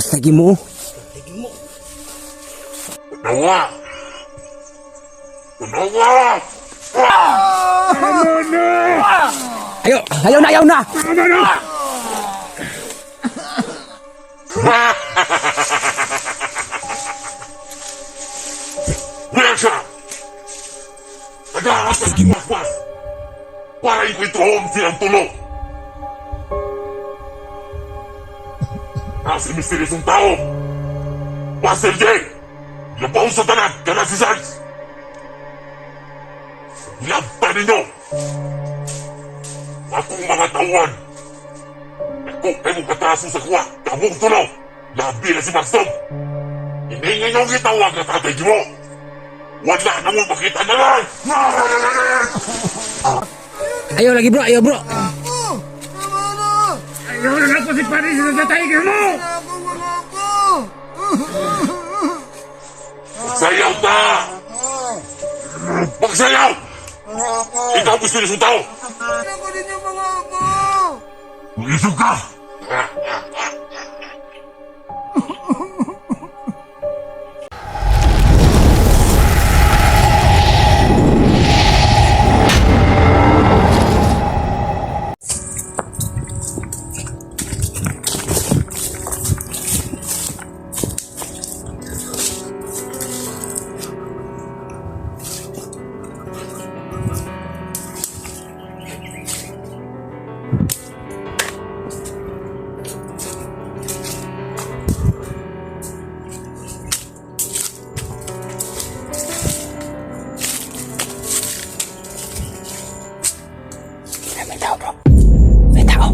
Lakas lagi mo. Nawa! Nawa! Ayaw na! Biasa! Ada atas mas-mas! Para ikwintuhon silang tulog! Si misteryosong tao! Master J! Labaw sa tanan! Kana si Sans! Laban ninyo! Akong mga tauhan! Ako ay mong kataso sa kuwa! Kamong tulog! Labi na si Maxton! Hindi ngayon itawag na tatay mo! Wala na mo makita na lang! Ayaw lagi bro, ayaw bro. Ayaw na lang po si Paris na tatay mo! Magsayaw na! Magsayaw! Ikaw gusto niyo sa tao! Ako din yung mga ako! Isog ka! May tao bro. May tao.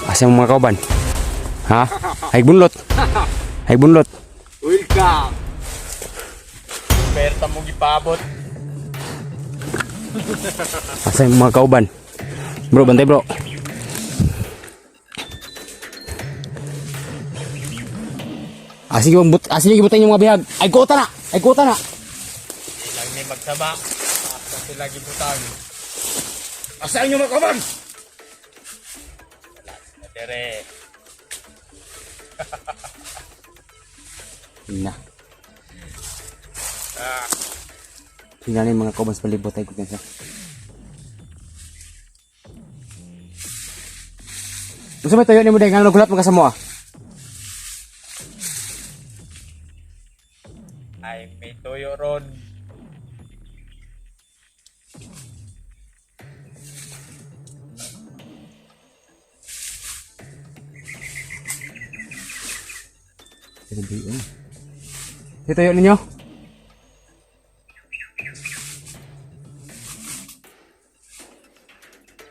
Asa yung mga kauban? Ha? Ay bunlot. Ay bunlot. Welcome! Perta mo gipabot. Asa yung mga kauban? Bro, bantay bro. Sige gibutan yung mga bihag. Ay kuta na. Ilang may magsaba. Asa sila gibutan. Asa yung mga kaban? Wala sila dere. Na. Tingnan yung mga kauban sa palibot ay kung siya. Gusto mo tayo ni mo dahil nga nagulat mga mo ah. Ay, may tuyo ron. Ito yun ninyo.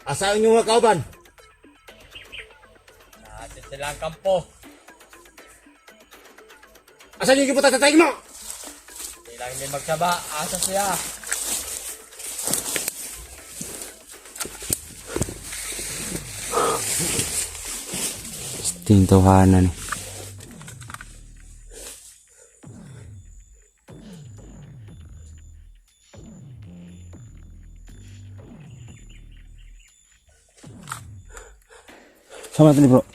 Asahan nyo mga kauban? Natin silang kampo. Asahan nyo yung puta tatay mo? Kailangan may magsaba. Asa siya. Tintuhanan. Sama natin bro.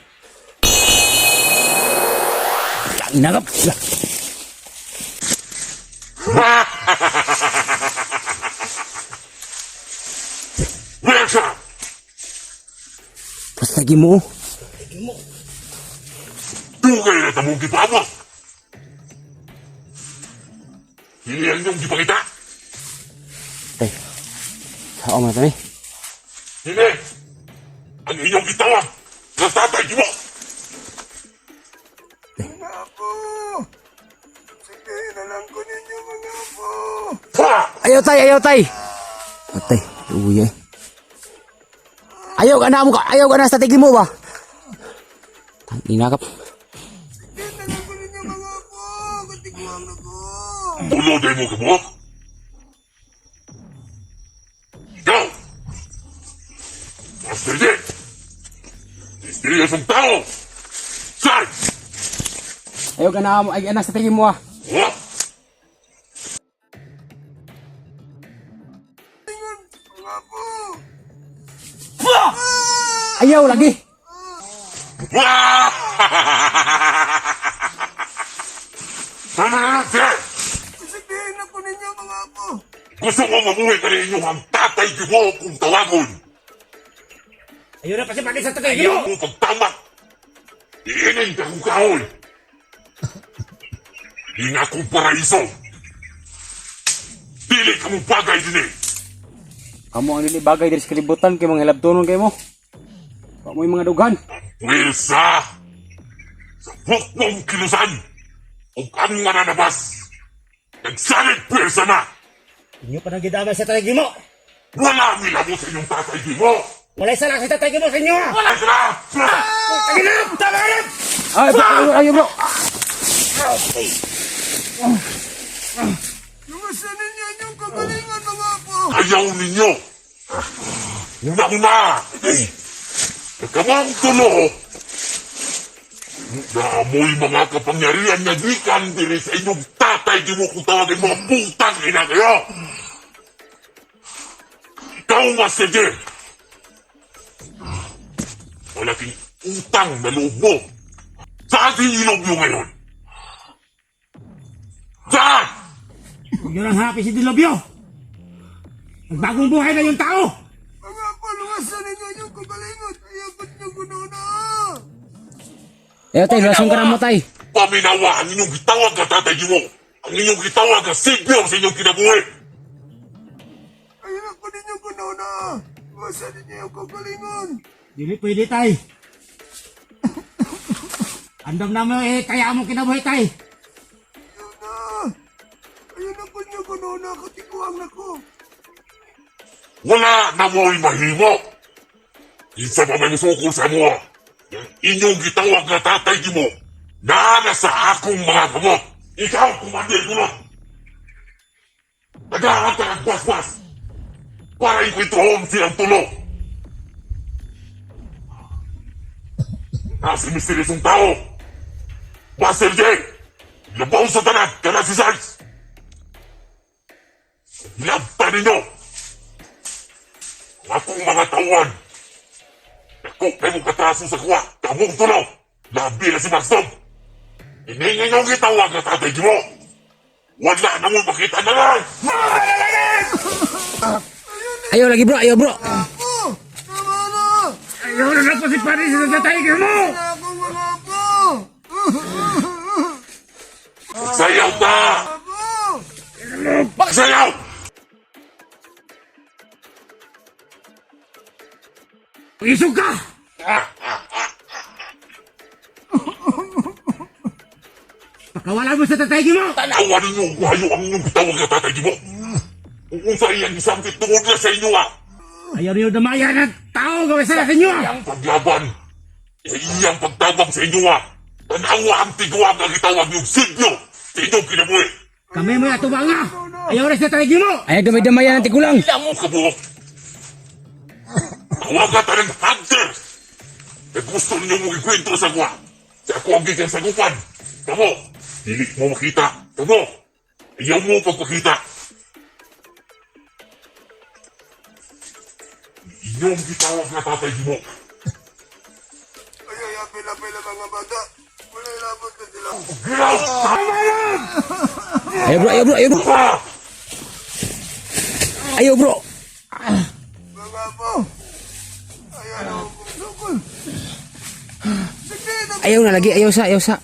Inagap. Welsa! Basta lagi mo. Dugay na tamong gipamot! Hindi ang iyong gipakita! Tay. Sao mo na tani? Hindi! Ang inyong gitawag! Natatay mo! Apo! Sige na lang ko ninyo mga apo! Ha! Ayaw tay, ayaw tay. Patay. Uy eh. Ayaw ka na mo ka. Ayaw ka na sa tigil mo ba? Inagap. Sige na lang ko ninyo mga apo! Katiguang na ko! Ulo day mo kabuk! Ikaw! Master J! Mysterious ang tao! Saan? Ayaw ka na mo. Ayaw ka na sa tigil mo ah. Ha? Mga apo! Ayaw lagi. Tama na lang, sir! Sabihin na ko ninyo mga apo! Gusto ko mabuhay ka rin inyong ang tatay mo kung tawagon! Ayun na kasi pati sa tatay Ayaw mo pagtamak! Iinin ka kong kahoy! Di nga kong paraiso! Dili ka mong bagay din eh! Kamu ang nilibagay dari sa kalibutan kay mga hilabtonon kayo mo. Pak mo yung mga dugan. Pwesa! Sa bukbong kilusan! Kung ang mananabas! Nagsalit pwesa na! Inyo pa nagidamay sa tatay mo! Wala nila mo sa inyong tatay mo! Wala isa lang sa tatay mo sa inyo! Wala sila! Taginap! Taginap! Ay, bro, ayaw bro. Lumasan ninyo inyong kagalingan mga apo! Ayaw ninyo! Una-una! Nagkamang tulo! Naamoy mga kapangyarihan na gikan diri sa inyong tatay di mo kung tawagin mga putang ina kayo! Ikaw, Master J! Malaking utang na loob mo! Saan sinilog nyo ngayon? Saan? Huwag nyo lang hanapin si Dilobyo! Nagbagong buhay na yung tao! Mga apo, lumasan ninyo inyong kagalingan! Ayabot nyo kuno na! Ayaw tay, lasong ka na mo tay. Paminawa ang inyong gitawag ka tatay mo! Ang inyong gitawag ka savior sa inyong kinabuhi! Ayun ako ninyo kuno na! Lumasan ninyo yung kagalingan! Dili pwede tay! Andam na mo eh, kaya mo kinabuhay tay! Ayun na! Ayun ako ninyo kuno na! Katiguang na ko! Wala na mo'y mahimo! Isa pa may musukol sa mo! Yung inyong gitawag na tatay mo, naana sa akong mga gamot! Ikaw, kumandir ko lang! Nagahan ka ng basbas! Para ikwintrohon silang tulo! Si misteryosong tao! Master J! Labaw sa tanan! Kana si Sarge! Labtan ninyo! Akong mga tauhan! Ako kayo mong katraso sa kuwa! Kamong tulo! Labi na si Maxdom! Hindi ngayon gitawag na tatay mo. Wala na mo makita na lang. Ayaw lagi bro, ayaw bro. Apo! Tama na! Ayaw na lang po si Paris sa tatay mo! Ako mga po! Magsayaw na! Apo! Magsayaw! Isog ka! Pakawalan mo sa tatay mo! Tanawan ninyo kung hayo ang inyong gitawag na tatay mo. Kung sa iyang isang tungod na sa inyo Ayaw niyo damayan ng tao gawin sa inyo! Ang paglaban, sa iyang pagtabang sa inyo tanawa ang tigawag na gitawag niyong siglo sa inyong kinabuhi. Kami mo yatubang nga! Ayaw na sa tatay mo! Ayaw damay-damayan ng tigulang. Ilang mo kabuok. Tawagan ta ng hunters. E gusto ninyo mong ikwento sa kwa. Sa ako ang gigang sagupan. Tamo, dili mo makita. Tamo, ayaw mo pagpakita. Inyong gitawag na tatay mo. Ay, apil-apil ang mga bata. Wala ilabot na sila. Gilaw! Ayaw bro, ayaw bro, ayaw bro. Ah! Ayaw bro. Mga po! Ayaw na akong sukol. Sige na! Ayaw na lagi, ayaw sa, ayaw sa.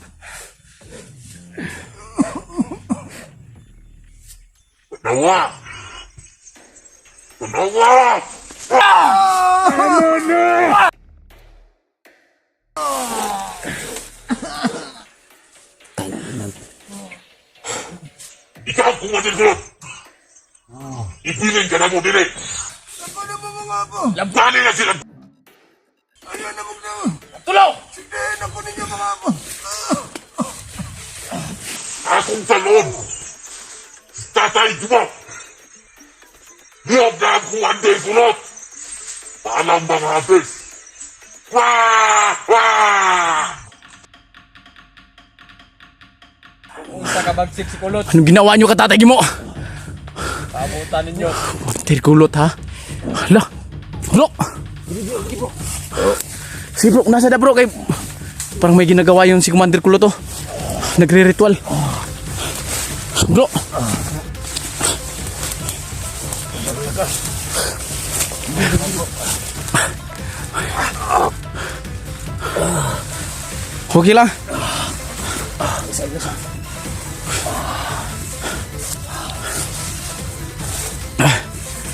Tanawa! Tanawa! Ikaw kumatin ko! Ipiling ka na mo dili! Ako na mo mga po! Labanin na sila! Ayaw na mong na! Tulong! Sige na po ninyo mga po! Akong talon! Tatay mo! Hiyab na akong anday kulot! Paalam mga habis! Wah! Wah! Unsa ka bagsik si kulot. Anong ginawa nyo katatay mo? Pabutan ninyo. Montir kulot ha? Hala. Bro. Si bro, nasa na bro kay... Parang may ginagawa yung si Commander Kulot oh. Nagre-ritual. Bro. Okay lang.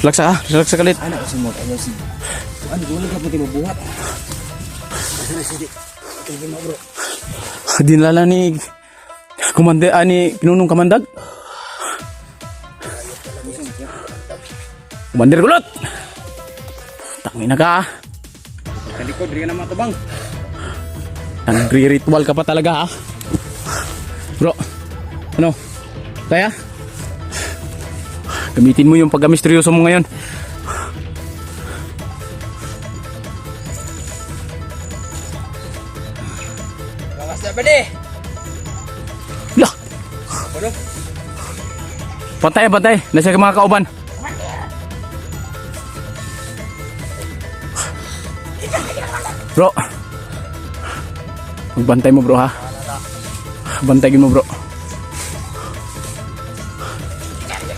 Relax ka, relax ka kalit. Anak ko si Mot, ayaw si... Ano, gulo ka pati mabuhat. Dinala ni Commander, ni Pinunong Kamandag. Commander Kulot! Tangin na ka. Kalikod, rin na matabang. Nagre-ritual ka pa talaga ha. Bro, ano? Kaya? Gamitin mo yung pagka-misteryoso mo ngayon. Lakas na ba ni? Lah! Ano? Pantay, pantay. Nasa mga kauban. Bro. Magbantay mo bro ha. Bantayin mo bro.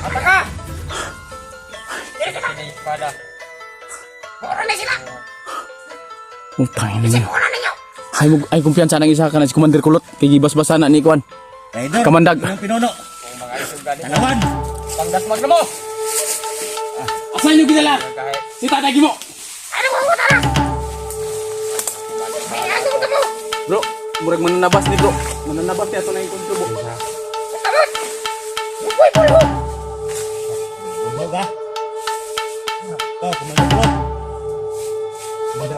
Ataka! Espada. Utang ina niya. Ay kumpiyansa ng isa ka na si Commander Kulot. Kay gibas-basa na ni Kuan. Kamandag. Ang pinuno! Kung mga isog gani. Tanawan! Pangdasmag na mo! Asan yung ginala? Kahit Si Tatay mo. Bro, murag mananabas ni bro. Mananabas niya ito na yung kontubo. Bumog ha? Oh, Commander Kulot!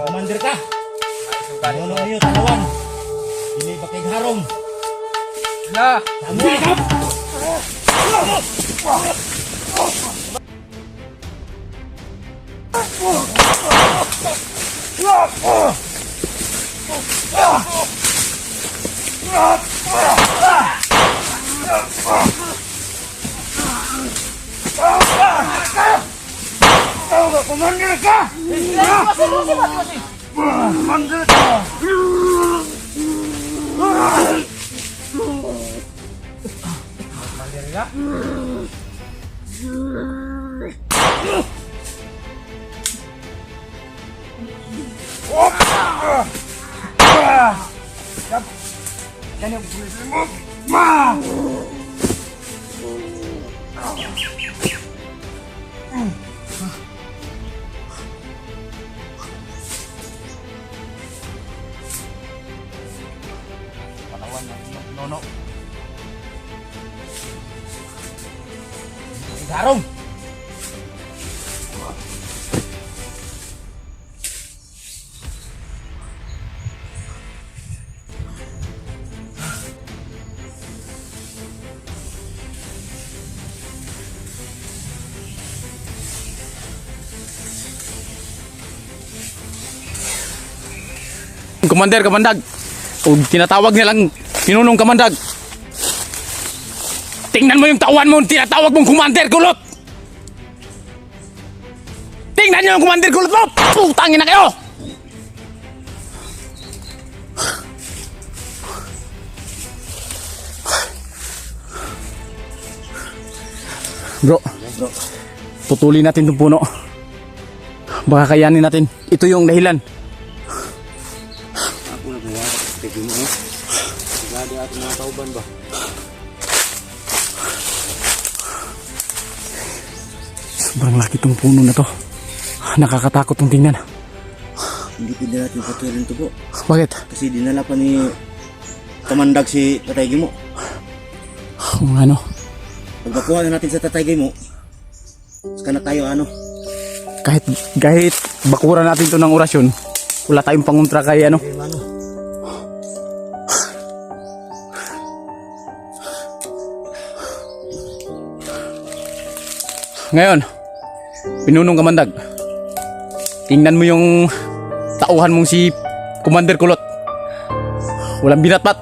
Commander ka! isog gani. Pinuno niyo, tanawan! Hindi pa kay harong! Na! Tamo! Commander ka! Commander ka! Nono. Garong. Komander, kamandag. Kung tinatawag nilang pinunong kamandag. Tingnan mo yung tawan mo, tinatawag mong Commander Kulot! Tingnan nyo yung Commander Kulot mo! Putangin na kayo! Bro, putulin natin itong puno. Baka kayanin natin. Ito yung dahilan. Ako nagawa. Tigil mo eh. Sigado ato mga tauban ba? Sobrang laki tong puno na to. Nakakatakot tong tingnan. Hindi pwede natin patuloy ito po. Bakit? Kasi dinala pa ni Kamandag si Tatay Gimo. Kung ano, Pag nakuha na natin sa Tatay Gimo, saka na tayo ano. kahit bakuran natin to ng orasyon, wala tayong pangontra kay ano. Okay, mano. Ngayon, pinunong kamandag. Tingnan mo yung tauhan mong si Commander Kulot. Walang binatbat.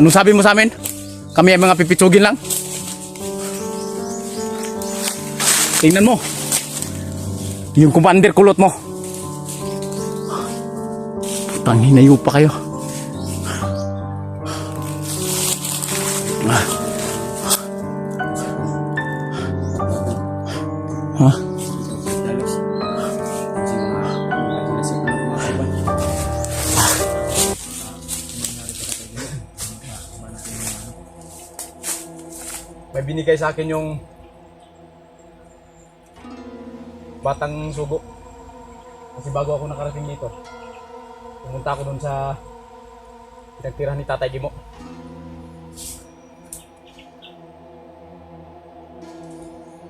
Anong sabi mo sa amin? Kami ay mga pipitsugin lang. Tingnan mo. Yung Commander Kulot mo. Putang hinayo pa kayo. Ha? May binigay sa akin yung batang sugo. Kasi bago ako nakarating dito, pumunta ako dun sa pinagtirahan ni Tatay Gimo.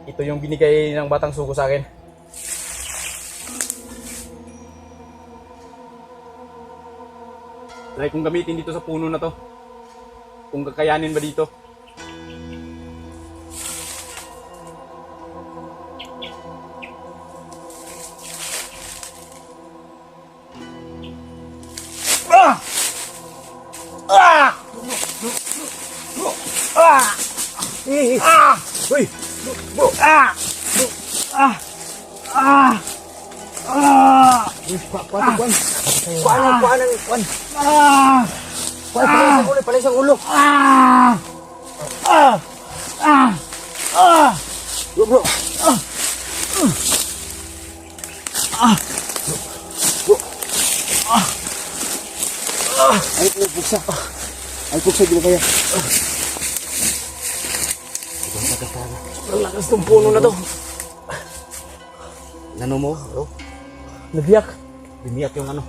Ito yung binigay ng batang sugo sa akin. Try kong gamitin dito sa puno na to. Kung kakayanin ba dito. Uy! Palay sa ulo. Bro. Ay, puksa. Ay, puksa dito kaya. Ang lakas ng puno na to. Ano mo, bro? Nabiyak. Bimiyak yung ano.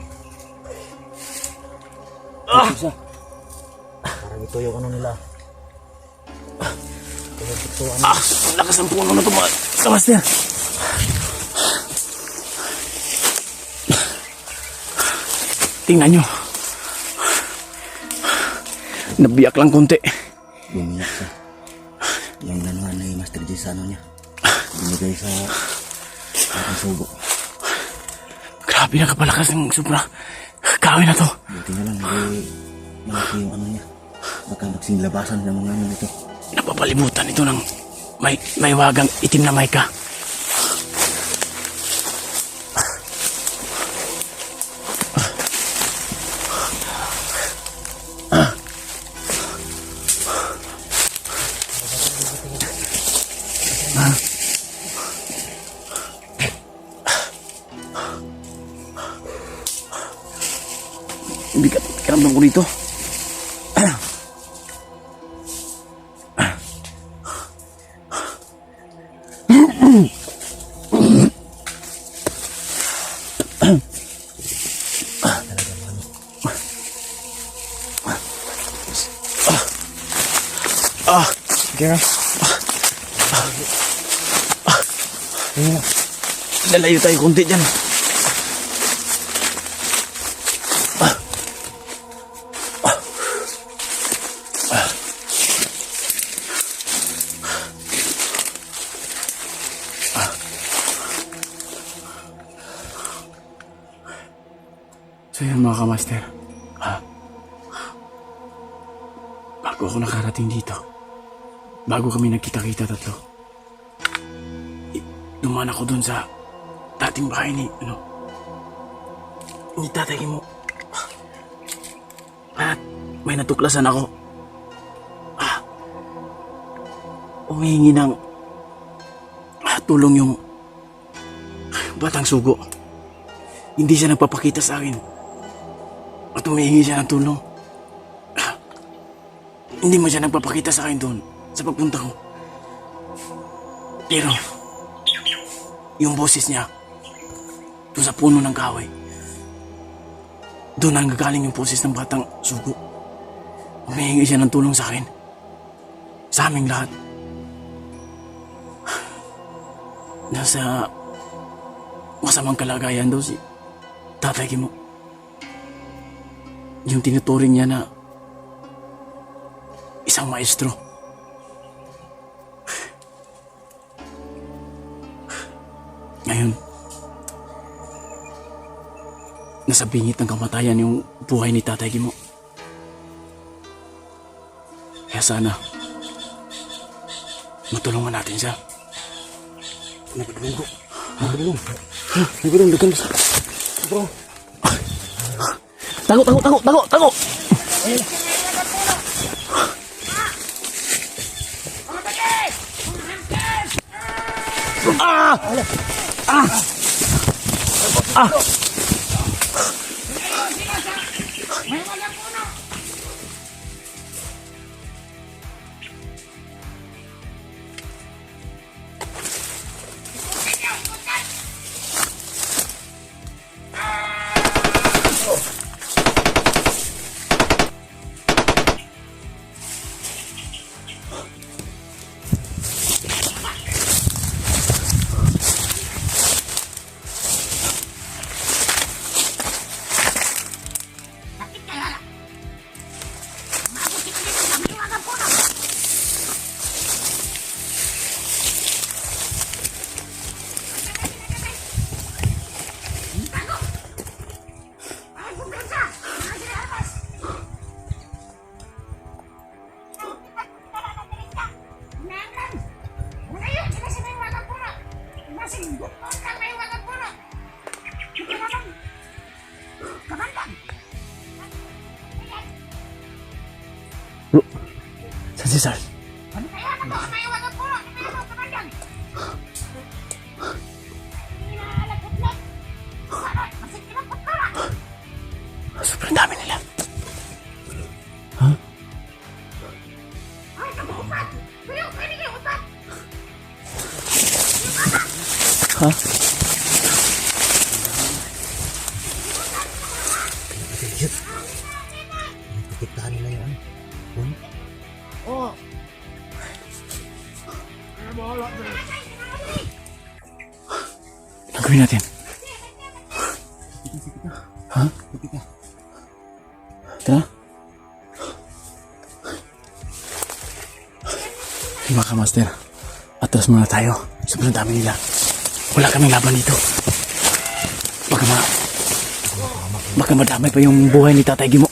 Puksa. Parang ito yung ano nila. Ang lakas ng puno na to mga kamaster. Tingnan nyo. Nabiyak lang konti. Bimiyak siya. Yung nanuhan na Master J sa ano niya. Binigay sa aking sugo. Grabe na kapalakas ng sobra. Kawin na to. Buti na lang, hindi malaki yung ano niya. Baka magsinglabasan ng mga ano nito. Napapalibutan ito ng may wagang itim na mayka. ko dito. Sige na. Lalayo tayo konti dyan. So yun mga kamaster. Bago ako nakarating dito, bago kami nagkita-kita tatlo, dumaan ako dun sa dating bahay ni tatay mo. At may natuklasan ako. Umihingi ng tulong yung batang sugo. Hindi siya nagpapakita sa akin. At humihingi siya ng tulong. Hindi mo siya nagpapakita sa akin doon sa pagpunta ko. Pero yung boses niya doon sa puno ng kahoy, doon ang gagaling yung boses ng batang sugo. Humihingi siya ng tulong sa akin, sa aming lahat. Nasa masamang kalagayan daw si Tatay Kimo. Yung tinuturing niya na isang maestro. Ngayon, nasa bingit ng kamatayan yung buhay ni Tatay Kimo. Kaya sana matulungan natin siya. Nagulong ko. Nagulong. Nagulong, dagan sa. Bro. Tago! Saan si Sar? Sobrang dami nila. Ha? Nakikitahan nila yun. Anong gawin natin? Ha? Tara. Mga kamaster, atras muna tayo. Sobrang dami nila. Wala kaming laban dito. Baka madamay pa yung buhay ni Tatay Gimo.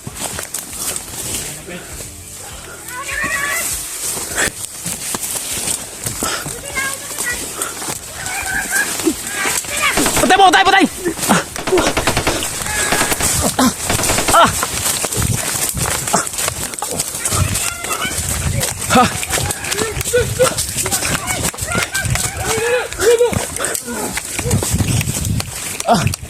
Patay! Ah!